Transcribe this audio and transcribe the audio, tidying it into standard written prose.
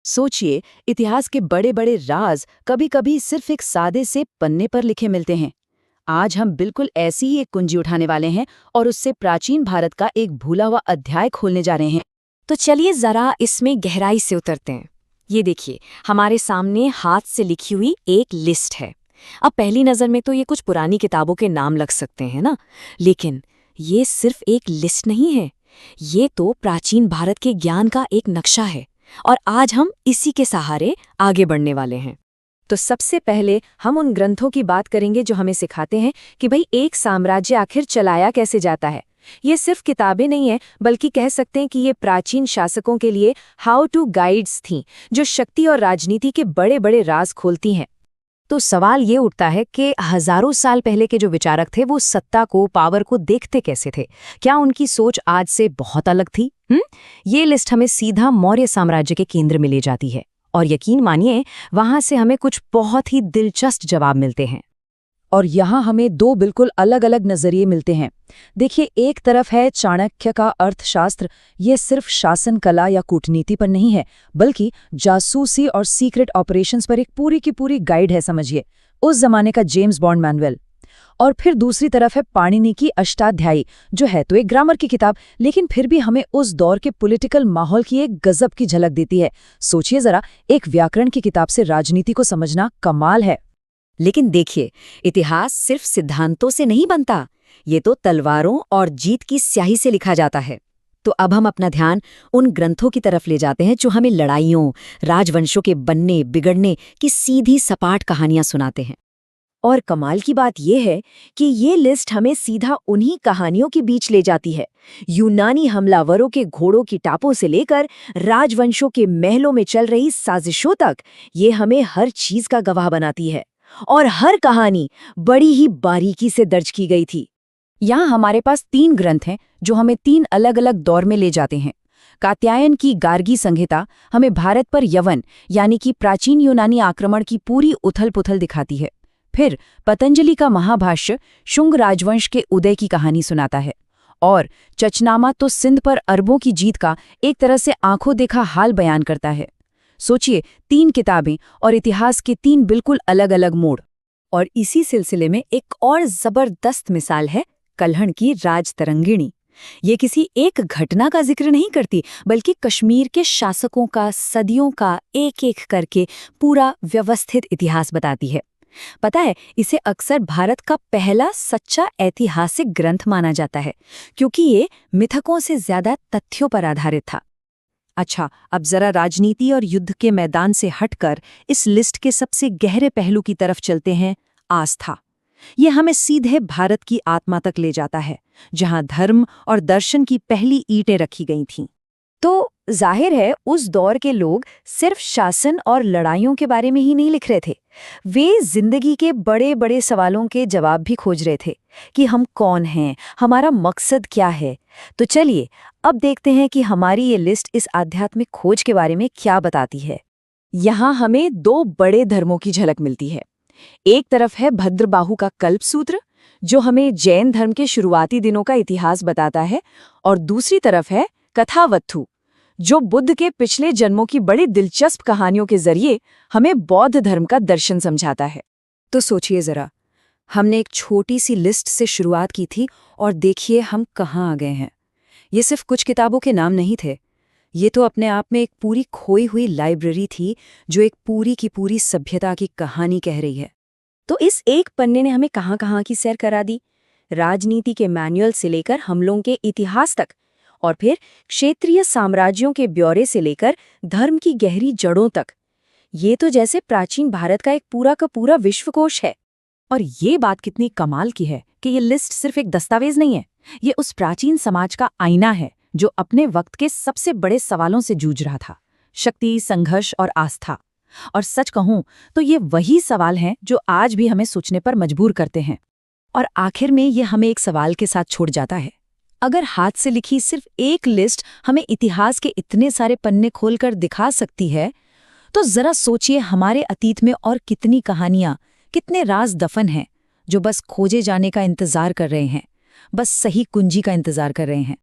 सोचिए, इतिहास के बड़े बड़े राज कभी कभी सिर्फ एक सादे से पन्ने पर लिखे मिलते हैं। आज हम बिल्कुल ऐसी ही एक कुंजी उठाने वाले हैं और उससे प्राचीन भारत का एक भूला हुआ अध्याय खोलने जा रहे हैं। तो चलिए जरा इसमें गहराई से उतरते हैं। ये देखिए, हमारे सामने हाथ से लिखी हुई एक लिस्ट है। अब पहली नज़र में तो ये कुछ पुरानी किताबों के नाम लग सकते हैं ना, लेकिन ये सिर्फ एक लिस्ट नहीं है। ये तो प्राचीन भारत के ज्ञान का एक नक्शा है और आज हम इसी के सहारे आगे बढ़ने वाले हैं। तो सबसे पहले हम उन ग्रंथों की बात करेंगे जो हमें सिखाते हैं कि भाई एक साम्राज्य आखिर चलाया कैसे जाता है। ये सिर्फ किताबें नहीं हैं, बल्कि कह सकते हैं कि ये प्राचीन शासकों के लिए हाउ टू गाइड्स थीं, जो शक्ति और राजनीति के बड़े बड़े राज खोलती हैं। तो सवाल ये उठता है कि हजारों साल पहले के जो विचारक थे वो सत्ता को, पावर को देखते कैसे थे? क्या उनकी सोच आज से बहुत अलग थी? ये लिस्ट हमें सीधा मौर्य साम्राज्य के केंद्र में ले जाती है और यकीन मानिए, वहां से हमें कुछ बहुत ही दिलचस्प जवाब मिलते हैं। और यहाँ हमें दो बिल्कुल अलग अलग नजरिए मिलते हैं। देखिए, एक तरफ है चाणक्य का अर्थशास्त्र। ये सिर्फ शासन कला या कूटनीति पर नहीं है, बल्कि जासूसी और सीक्रेट ऑपरेशंस पर एक पूरी की पूरी गाइड है, समझिए, उस जमाने का जेम्स बॉन्ड मैनुअल। और फिर दूसरी तरफ है पाणिनि की अष्टाध्यायी, जो है तो एक ग्रामर की किताब, लेकिन फिर भी हमें उस दौर के पॉलिटिकल माहौल की एक गजब की झलक देती है। सोचिए जरा, एक व्याकरण की किताब से राजनीति को समझना कमाल है। लेकिन देखिए, इतिहास सिर्फ सिद्धांतों से नहीं बनता, ये तो तलवारों और जीत की स्याही से लिखा जाता है। तो अब हम अपना ध्यान उन ग्रंथों की तरफ ले जाते हैं जो हमें लड़ाइयों, राजवंशों के बनने बिगड़ने की सीधी सपाट कहानियां सुनाते हैं। और कमाल की बात यह है कि ये लिस्ट हमें सीधा उन्हीं कहानियों के बीच ले जाती है। यूनानी हमलावरों के घोड़ों की टापों से लेकर राजवंशों के महलों में चल रही साजिशों तक, ये हमें हर चीज का गवाह बनाती है। और हर कहानी बड़ी ही बारीकी से दर्ज की गई थी। यहाँ हमारे पास 3 ग्रंथ हैं जो हमें 3 अलग अलग दौर में ले जाते हैं। कात्यायन की गार्गी संहिता हमें भारत पर यवन यानी कि प्राचीन यूनानी आक्रमण की पूरी उथल पुथल दिखाती है। फिर पतंजलि का महाभाष्य शुंग राजवंश के उदय की कहानी सुनाता है। और चचनामा तो सिंध पर अरबों की जीत का एक तरह से आंखों देखा हाल बयान करता है। सोचिए, 3 किताबें और इतिहास के 3 बिल्कुल अलग अलग मोड़। और इसी सिलसिले में एक और जबरदस्त मिसाल है कल्हण की राजतरंगिणी। ये किसी एक घटना का जिक्र नहीं करती, बल्कि कश्मीर के शासकों का सदियों का एक एक करके पूरा व्यवस्थित इतिहास बताती है। पता है, इसे अक्सर भारत का पहला सच्चा ऐतिहासिक ग्रंथ माना जाता है, क्योंकि ये मिथकों से ज्यादा तथ्यों पर आधारित था। अच्छा, अब जरा राजनीति और युद्ध के मैदान से हटकर इस लिस्ट के सबसे गहरे पहलू की तरफ चलते हैं, आस्था। ये हमें सीधे भारत की आत्मा तक ले जाता है, जहां धर्म और दर्शन की पहली ईंटें रखी गई थीं। तो जाहिर है, उस दौर के लोग सिर्फ शासन और लड़ाइयों के बारे में ही नहीं लिख रहे थे। वे जिंदगी के बड़े बड़े सवालों के जवाब भी खोज रहे थे कि हम कौन हैं, हमारा मकसद क्या है। तो चलिए अब देखते हैं कि हमारी ये लिस्ट इस आध्यात्मिक खोज के बारे में क्या बताती है। यहाँ हमें 2 बड़े धर्मों की झलक मिलती है। एक तरफ है भद्रबाहु का कल्पसूत्र, जो हमें जैन धर्म के शुरुआती दिनों का इतिहास बताता है, और दूसरी तरफ है कथावत्थु, जो बुद्ध के पिछले जन्मों की बड़ी दिलचस्प कहानियों के जरिए हमें बौद्ध धर्म का दर्शन समझाता है। तो सोचिए जरा, हमने एक छोटी सी लिस्ट से शुरुआत की थी और देखिए हम कहाँ आ गए हैं। ये सिर्फ कुछ किताबों के नाम नहीं थे, ये तो अपने आप में एक पूरी खोई हुई लाइब्रेरी थी, जो एक पूरी की पूरी सभ्यता की कहानी कह रही है। तो इस एक पन्ने ने हमें कहाँ कहाँ की सैर करा दी, राजनीति के मैनुअल से लेकर हमलों के इतिहास तक, और फिर क्षेत्रीय साम्राज्यों के ब्यौरे से लेकर धर्म की गहरी जड़ों तक। ये तो जैसे प्राचीन भारत का एक पूरा का पूरा विश्वकोश है। और ये बात कितनी कमाल की है कि ये लिस्ट सिर्फ एक दस्तावेज नहीं है, ये उस प्राचीन समाज का आईना है जो अपने वक्त के सबसे बड़े सवालों से जूझ रहा था, शक्ति, संघर्ष और आस्था। और सच कहूं तो ये वही सवाल हैं जो आज भी हमें सोचने पर मजबूर करते हैं। और आखिर में ये हमें एक सवाल के साथ छोड़ जाता है। अगर हाथ से लिखी सिर्फ एक लिस्ट हमें इतिहास के इतने सारे पन्ने खोलकर दिखा सकती है, तो जरा सोचिए हमारे अतीत में और कितनी कहानियां, कितने राज दफन हैं जो बस खोजे जाने का इंतजार कर रहे हैं, बस सही कुंजी का इंतजार कर रहे हैं।